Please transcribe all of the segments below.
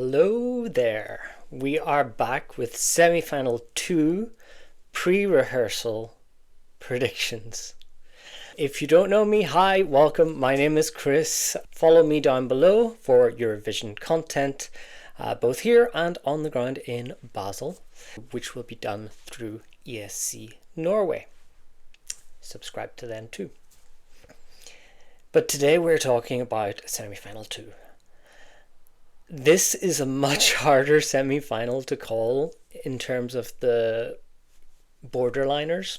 Hello there. We are back with semi-final 2 pre-rehearsal predictions. If you don't know me, hi, welcome. My name is Chris. Follow me down below for Eurovision content, both here and on the ground in Basel, which will be done through ESC Norway. Subscribe to them too. But today we're talking about semi-final 2. This is a much harder semi-final to call in terms of the borderliners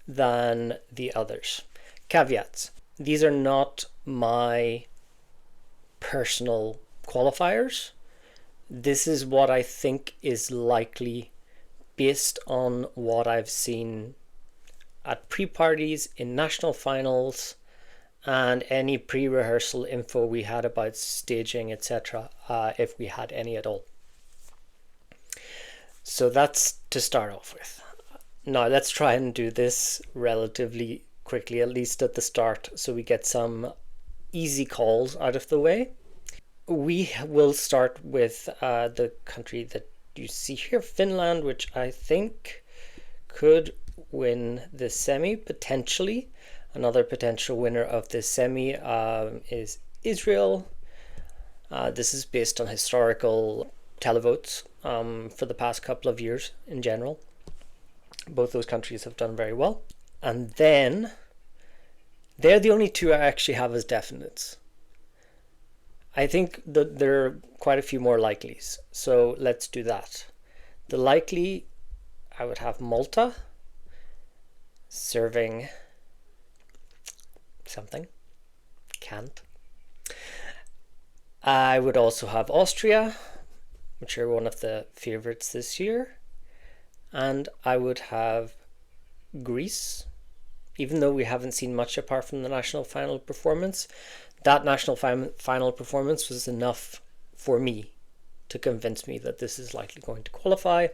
than the others. Caveats. These are not my personal qualifiers. This is what I think is likely based on what I've seen at pre-parties, in national finals, and any pre-rehearsal info we had about staging, etc., if we had any at all. So that's to start off with. Now let's try and do this relatively quickly, at least at the start, so we get some easy calls out of the way. We will start with the country that you see here, Finland, which I think could win the semi, potentially. Another potential winner of this semi is Israel. This is based on historical televotes for the past couple of years in general. Both those countries have done very well. And then, they're the only two I actually have as definites. I think that there are quite a few more likelies. So let's do that. The likely, I would have Malta serving something. Can't. I would also have Austria, which are one of the favorites this year. And I would have Greece, even though we haven't seen much apart from the national final performance. That national final performance was enough for me to convince me that this is likely going to qualify.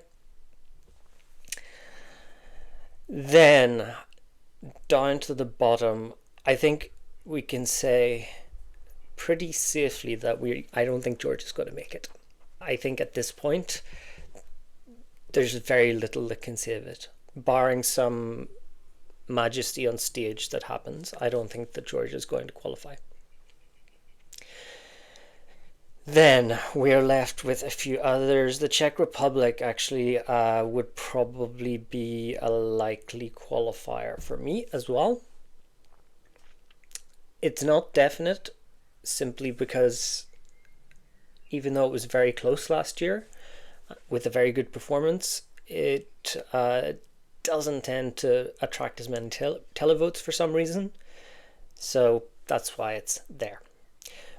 Then, down to the bottom, I think we can say pretty safely that I don't think George is going to make it. I think at this point, there's very little that can save it. Barring some majesty on stage that happens, I don't think that George is going to qualify. Then we're left with a few others. The Czech Republic actually would probably be a likely qualifier for me as well. It's not definite, simply because even though it was very close last year with a very good performance, it doesn't tend to attract as many televotes for some reason. So that's why it's there.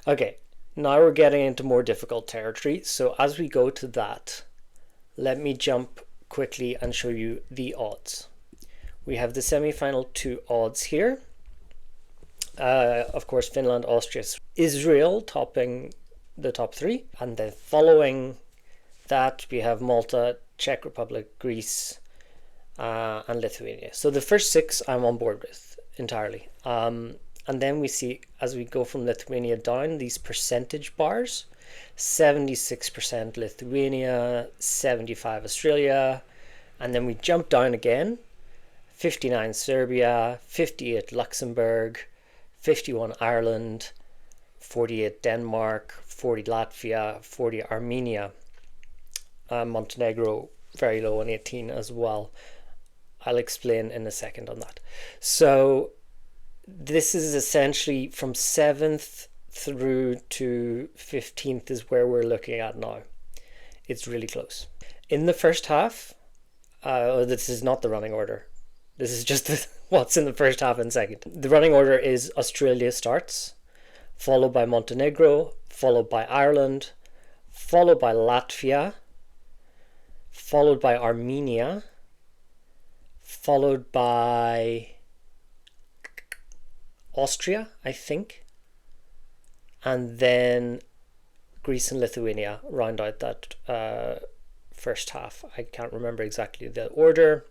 Okay, now we're getting into more difficult territory. So as we go to that, let me jump quickly and show you the odds. We have the semi-final 2 odds here. Of course, Finland, Austria, Israel topping the top 3. And then following that, we have Malta, Czech Republic, Greece, and Lithuania. So the first 6 I'm on board with entirely. And then we see, as we go from Lithuania down, these percentage bars. 76% Lithuania, 75% Australia. And then we jump down again. 59% Serbia, 58% Luxembourg, 51% Ireland, 48% Denmark, 40% Latvia, 40% Armenia. Montenegro very low on 18% as well. I'll explain in a second on that. So this is essentially from 7th through to 15th is where we're looking at now. It's really close. In the first half, this is not the running order. This is just what's in the first half and second. The running order is Australia starts, followed by Montenegro, followed by Ireland, followed by Latvia, followed by Armenia, followed by Austria, I think, and then Greece and Lithuania round out that first half. I can't remember exactly the order.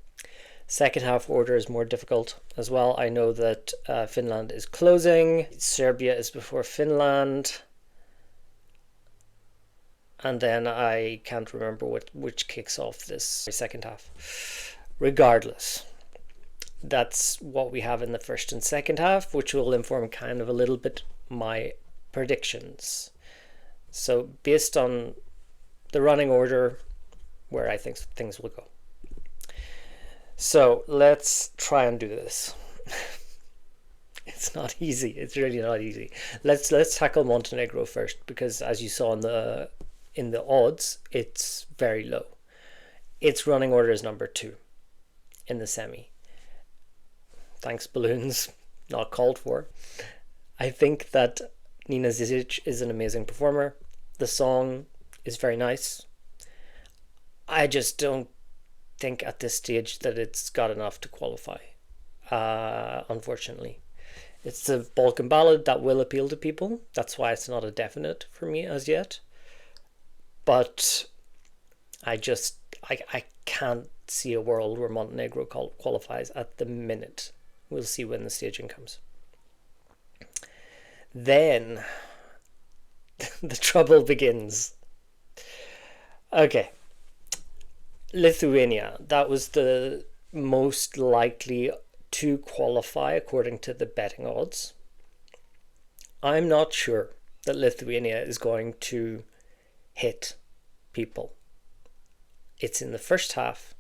Second half order is more difficult as well. I know that Finland is closing. Serbia is before Finland. and then I can't remember which kicks off this second half. Regardless, that's what we have in the first and second half, which will inform kind of a little bit my predictions. So based on the running order, where I think things will go. So let's try and do this. It's not easy. It's really not easy. Let's tackle Montenegro first, because as you saw in the odds, it's very low. Its running order is number 2 in the semi. Thanks, balloons. Not called for. I think that Nina Zizic is an amazing performer. The song is very nice. I just don't think at this stage that it's got enough to qualify, unfortunately. It's a Balkan ballad that will appeal to people. That's why it's not a definite for me as yet. But I can't see a world where Montenegro qualifies at the minute. We'll see when the staging comes. Then the trouble begins. Okay. Lithuania, that was the most likely to qualify according to the betting odds. I'm not sure that Lithuania is going to hit people. It's in the first half.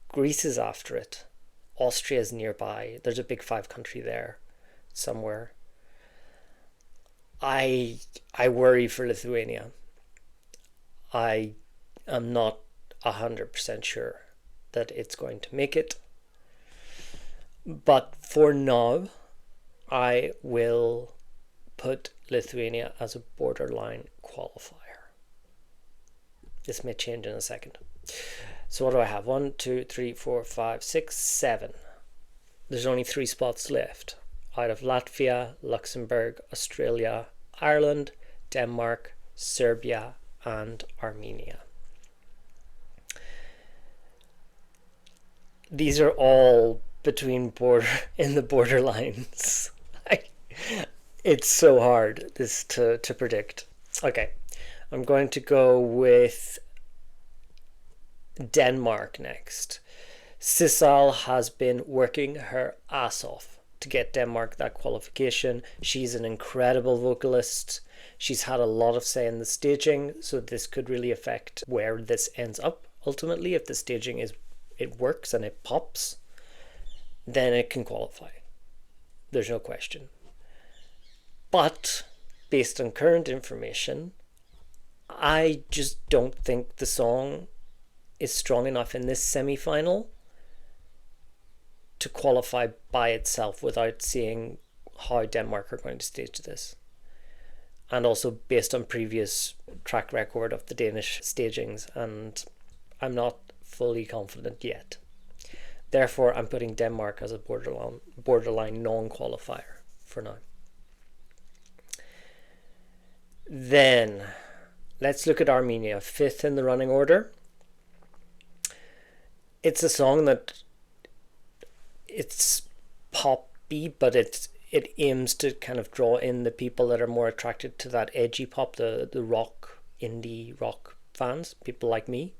Greece is after it. Austria is nearby. There's a big 5 country there somewhere. I worry for Lithuania. I am not 100% sure that it's going to make it. But for now, I will put Lithuania as a borderline qualifier. This may change in a second. So what do I have? 1, 2, 3, 4, 5, 6, 7. There's only 3 spots left out of Latvia, Luxembourg, Australia, Ireland, Denmark, Serbia, and Armenia. These are all between in the borderlines. It's so hard this to predict. Okay, I'm going to go with Denmark next. Sissal has been working her ass off to get Denmark that qualification. She's an incredible vocalist. She's had a lot of say in the staging, so this could really affect where this ends up ultimately. If the staging it works and it pops, then it can qualify. There's no question. But based on current information, I just don't think the song is strong enough in this semi-final to qualify by itself without seeing how Denmark are going to stage this. And also based on previous track record of the Danish stagings, and I'm not fully confident yet. Therefore, I'm putting Denmark as a borderline non-qualifier for now. Then, let's look at Armenia, 5th in the running order. It's a song that it's poppy, but it aims to kind of draw in the people that are more attracted to that edgy pop, the rock, indie rock fans, people like me.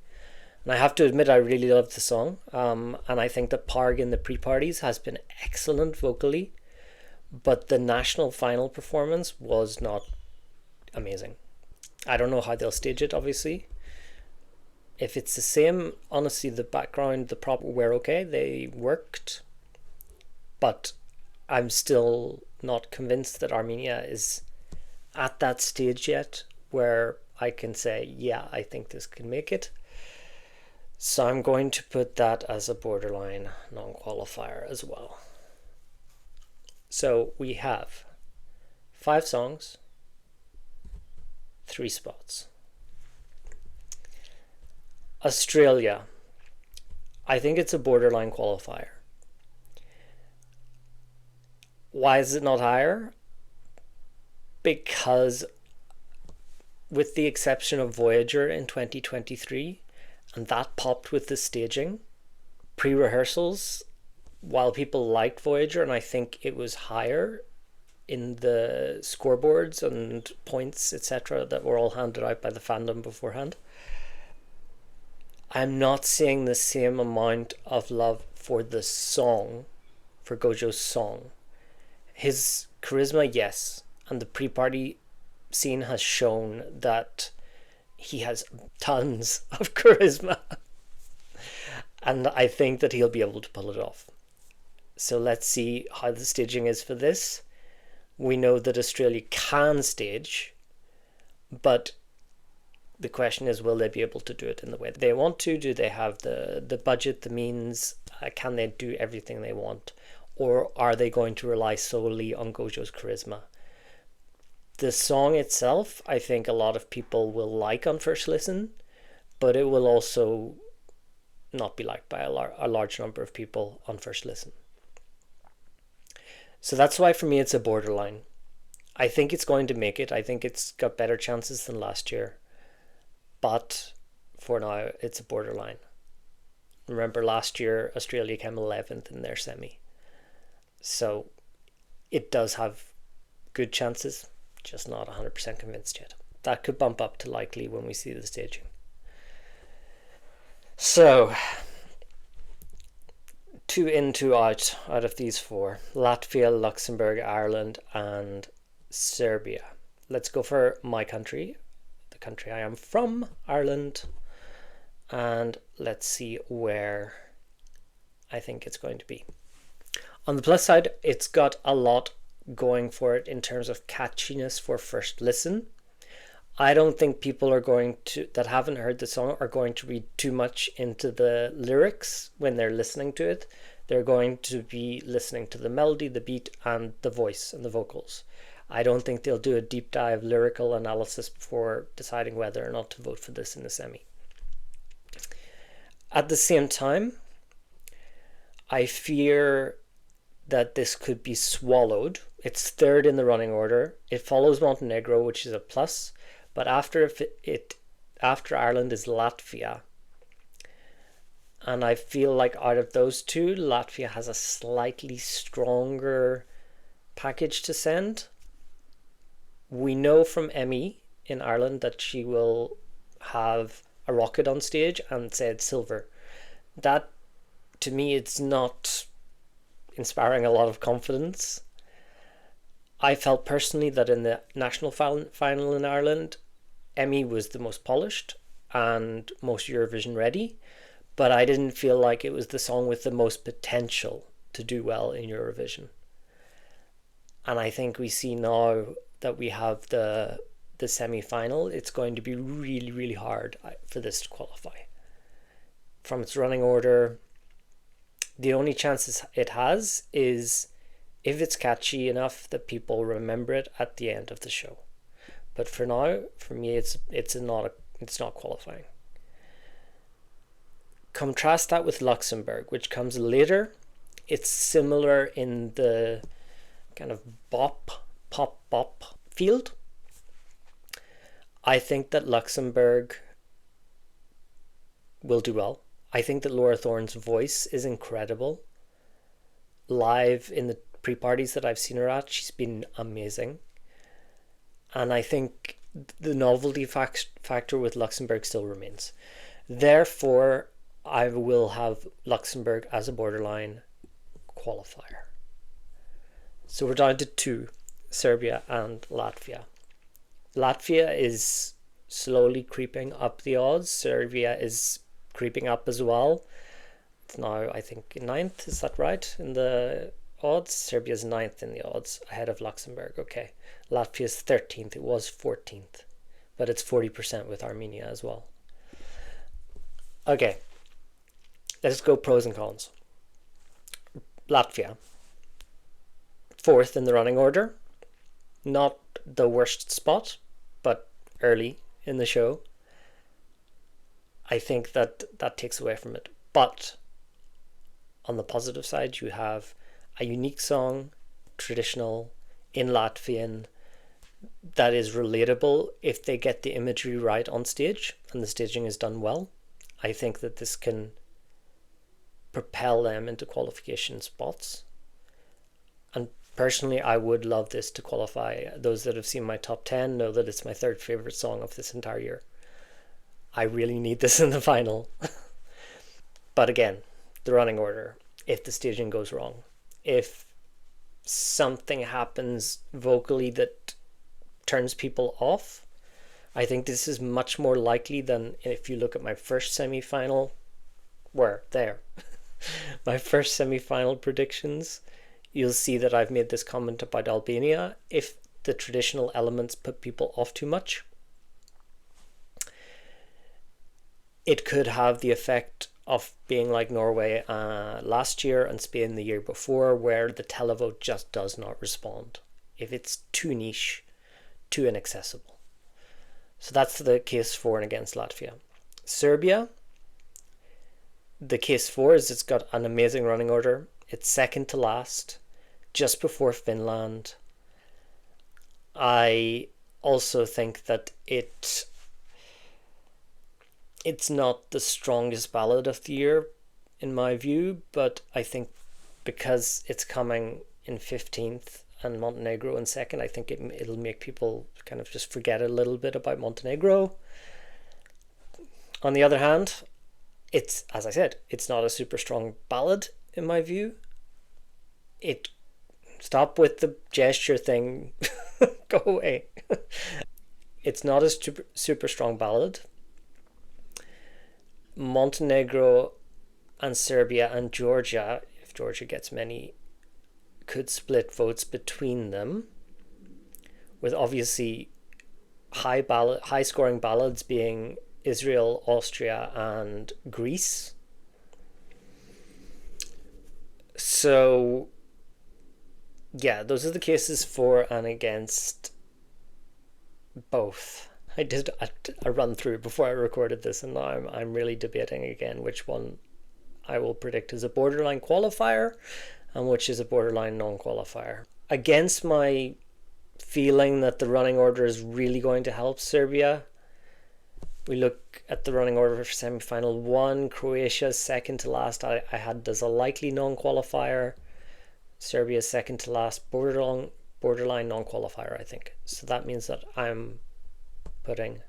And I have to admit, I really love the song. And I think that Parg in the pre-parties has been excellent vocally. But the national final performance was not amazing. I don't know how they'll stage it, obviously. If it's the same, honestly, the background, the prop were okay. They worked. But I'm still not convinced that Armenia is at that stage yet where I can say, yeah, I think this can make it. So I'm going to put that as a borderline non-qualifier as well. So we have 5 songs, 3 spots. Australia, I think it's a borderline qualifier. Why is it not higher? Because with the exception of Voyager in 2023, and that popped with the staging, Pre-Rehearsals, while people liked Voyager, and I think it was higher in the scoreboards and points, etc., that were all handed out by the fandom beforehand. I'm not seeing the same amount of love for the song, for Gojo's song. His charisma, yes, and the pre-party scene has shown that he has tons of charisma. And I think that he'll be able to pull it off. So let's see how the staging is for this. We know that Australia can stage, but the question is, will they be able to do it in the way they want to? Do they have the budget, the means? Can they do everything they want? Or are they going to rely solely on Gojo's charisma? The song itself, I think a lot of people will like on first listen, but it will also not be liked by a large number of people on first listen. So that's why for me it's a borderline. I think it's going to make it. I think it's got better chances than last year. But for now, it's a borderline. Remember last year, Australia came 11th in their semi. So it does have good chances, just not 100% convinced yet. That could bump up to likely when we see the staging. So, 2 in, 2 out of these 4. Latvia, Luxembourg, Ireland, and Serbia. Let's go for my country, the country I am from, Ireland, and let's see where I think it's going to be. On the plus side, it's got a lot going for it in terms of catchiness for first listen. I don't think people are going to, that haven't heard the song, are going to read too much into the lyrics when they're listening to it. They're going to be listening to the melody, the beat, and the voice and the vocals. I don't think they'll do a deep dive lyrical analysis before deciding whether or not to vote for this in the semi. At the same time, I fear that this could be swallowed. It's third in the running order. It follows Montenegro, which is a plus, but after Ireland is Latvia. And I feel like out of those two, Latvia has a slightly stronger package to send. We know from Emmy in Ireland that she will have a rocket on stage and said silver. That, to me, it's not inspiring a lot of confidence. I felt personally that in the national final in Ireland, Emmy was the most polished and most Eurovision ready, but I didn't feel like it was the song with the most potential to do well in Eurovision. And I think we see now that we have the semi-final, it's going to be really, really hard for this to qualify. From its running order, the only chances it has is if it's catchy enough that people remember it at the end of the show. But for now, for me, it's not qualifying. Contrast that with Luxembourg, which comes later. It's similar in the kind of pop field. I think that Luxembourg will do well. I think that Laura Thorne's voice is incredible. Live in the pre-parties that I've seen her at, she's been amazing. And I think the novelty factor with Luxembourg still remains. Therefore, I will have Luxembourg as a borderline qualifier. So we're down to 2, Serbia and Latvia. Latvia is slowly creeping up the odds. Serbia is creeping up as well. It's now, I think, 9th, is that right, in the odds? Serbia's 9th in the odds, ahead of Luxembourg. Okay, Latvia's 13th. It was 14th, but it's 40% with Armenia as well. Okay, let's go pros and cons. Latvia, 4th in the running order. Not the worst spot, but early in the show. I think that takes away from it. But on the positive side, you have a unique song, traditional, in Latvian, that is relatable if they get the imagery right on stage and the staging is done well. I think that this can propel them into qualification spots. And Personally, I would love this to qualify. Those that have seen my top 10 know that it's my third favorite song of this entire year. I really need this in the final. But again, the running order, if the staging goes wrong, if something happens vocally that turns people off, I think this is much more likely than if you look at my first semi-final. My first semi-final predictions, you'll see that I've made this comment about Albania. If the traditional elements put people off too much, it could have the effect of being like Norway last year and Spain the year before, where the televote just does not respond if it's too niche, too inaccessible. So that's the case for and against Latvia. Serbia, the case for is it's got an amazing running order. It's second to last, just before Finland. I also think that it's not the strongest ballad of the year, in my view, but I think because it's coming in 15th and Montenegro in second, I think it'll make people kind of just forget a little bit about Montenegro. On the other hand, it's, as I said, it's not a super strong ballad, in my view. Stop with the gesture thing. Go away. It's not a super strong ballad. Montenegro and Serbia and Georgia, if Georgia gets many, could split votes between them, with obviously high scoring ballads being Israel, Austria and Greece. So yeah, those are the cases for and against both. I did a run through before I recorded this, and now I'm really debating again which one I will predict as a borderline qualifier and which is a borderline non-qualifier. Against my feeling that the running order is really going to help Serbia, we look at the running order for semi-final 1. Croatia second to last I had as a likely non-qualifier. Serbia second to last, borderline non-qualifier, I think. So that means that I'm putting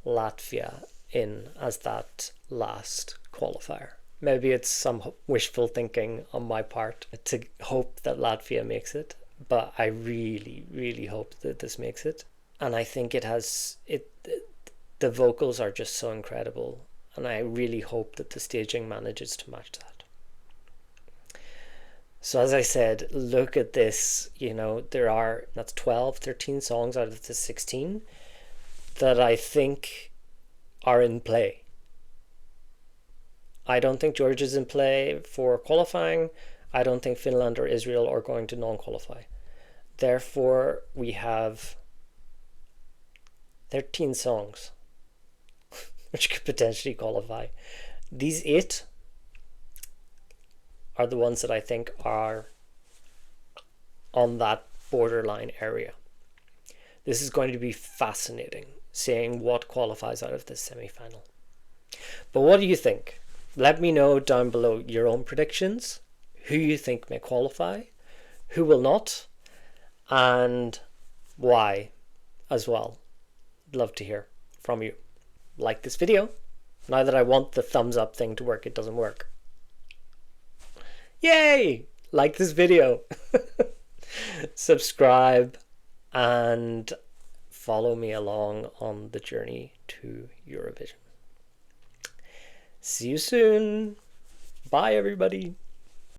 Latvia in as that last qualifier. Maybe it's some wishful thinking on my part to hope that Latvia makes it, but I really, really hope that this makes it. And I think the vocals are just so incredible, and I really hope that the staging manages to match that. So as I said, look at this, that's 12, 13 songs out of the 16 that I think are in play. I don't think Georgia's in play for qualifying. I don't think Finland or Israel are going to non-qualify. Therefore, we have 13 songs which could potentially qualify. These 8 are the ones that I think are on that borderline area. This is going to be fascinating, seeing what qualifies out of this semi-final. But what do you think? Let me know down below your own predictions, who you think may qualify, who will not, and why as well. I'd love to hear from you. Like this video. Now that I want the thumbs up thing to work, it doesn't work. Yay! Like this video. Subscribe and follow me along on the journey to Eurovision. See you soon. Bye, everybody.